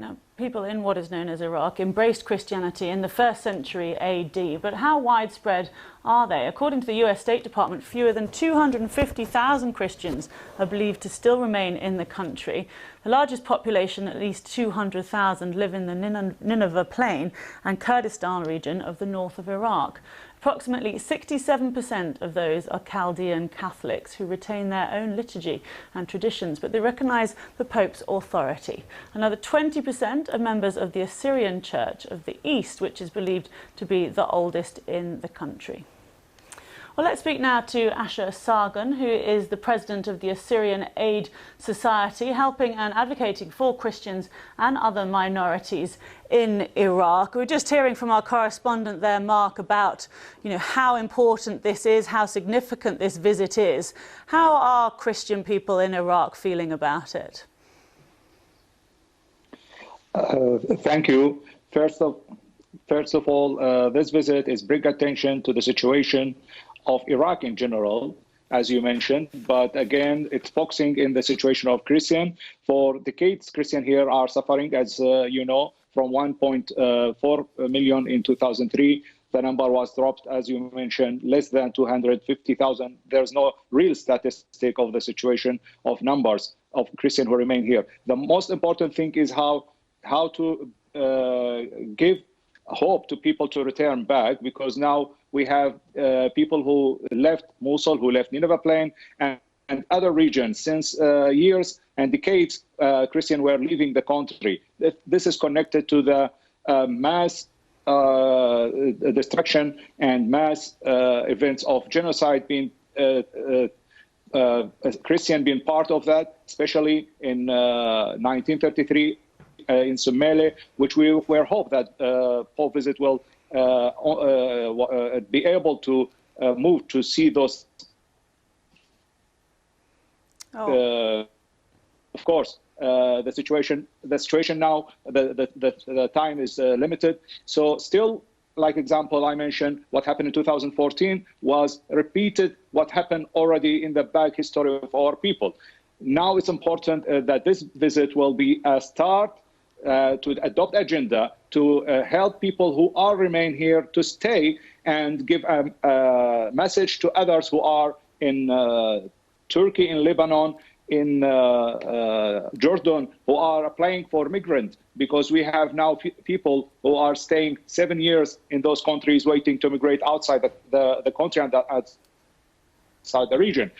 Now, people in what is known as Iraq embraced Christianity in the 1st century AD, but how widespread are they? According to the US State Department, fewer than 250,000 Christians are believed to still remain in the country. The largest population, at least 200,000, live in the Nineveh Plain and Kurdistan region of the north of Iraq. Approximately 67% of those are Chaldean Catholics who retain their own liturgy and traditions, but they recognise the Pope's authority. Another 20% are members of the Assyrian Church of the East, which is believed to be the oldest in the country. Well, let's speak now to Ashur Eskrya, who is the president of the Assyrian Aid Society, helping and advocating for Christians and other minorities in Iraq. We're just hearing from our correspondent there, Mark, about how important this is, how significant this visit is. How are Christian people in Iraq feeling about it? Thank you. First of all, this visit is bring attention to the situation of Iraq in general, as you mentioned, but again, it's focusing in the situation of Christian. For decades, Christian here are suffering, as you know, from 1.4 million in 2003. The number was dropped, as you mentioned, less than 250,000. There's no real statistic of the situation of numbers of Christian who remain here. The most important thing is how to give hope to people to return back, because now we have people who left Mosul, who left Nineveh Plain and other regions since years and decades. Christians were leaving the country. This is connected to the mass destruction and mass events of genocide, being Christian being part of that, especially in 1933 in Somalia, which we were hope that Pope visit will be able to move to see those. Of course, the situation now, the time is limited. So still, like example I mentioned, what happened in 2014 was repeated what happened already in the back history of our people. Now it's important that this visit will be a start to adopt agenda to help people who are remain here to stay and give a message to others who are in Turkey, in Lebanon, in Jordan, who are applying for migrant, because we have now people who are staying 7 years in those countries waiting to migrate outside the country and outside the region.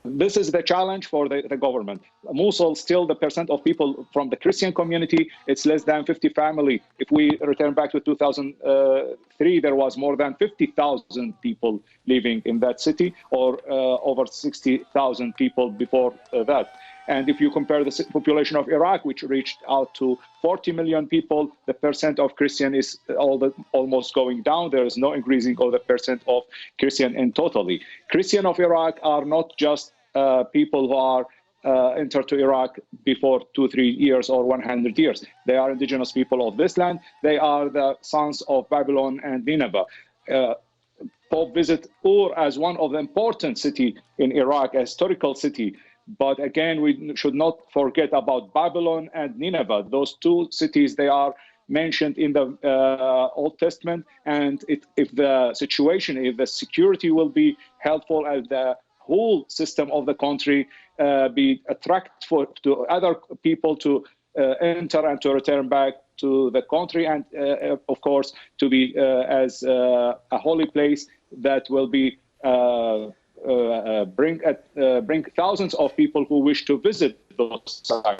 This is the challenge for the government. Mosul, still the percent of people from the Christian community, it's less than 50 family. If we return back to 2003, there was more than 50,000 people living in that city, or over 60,000 people before that. And if you compare the population of Iraq, which reached out to 40 million people, the percent of Christian is almost going down. There is no increasing of the percent of Christian in totally. Christian of Iraq are not just people who are entered to Iraq before 2-3 years or 100 years. They are indigenous people of this land. They are the sons of Babylon and Nineveh. Pope visit Ur as one of the important city in Iraq, a historical city. But again, we should not forget about Babylon and Nineveh. Those two cities, they are mentioned in the Old Testament. And if the situation, if the security will be helpful, as the whole system of the country be attractive to other people to enter and to return back to the country, and of course to be as a holy place that will be bring thousands of people who wish to visit those sites.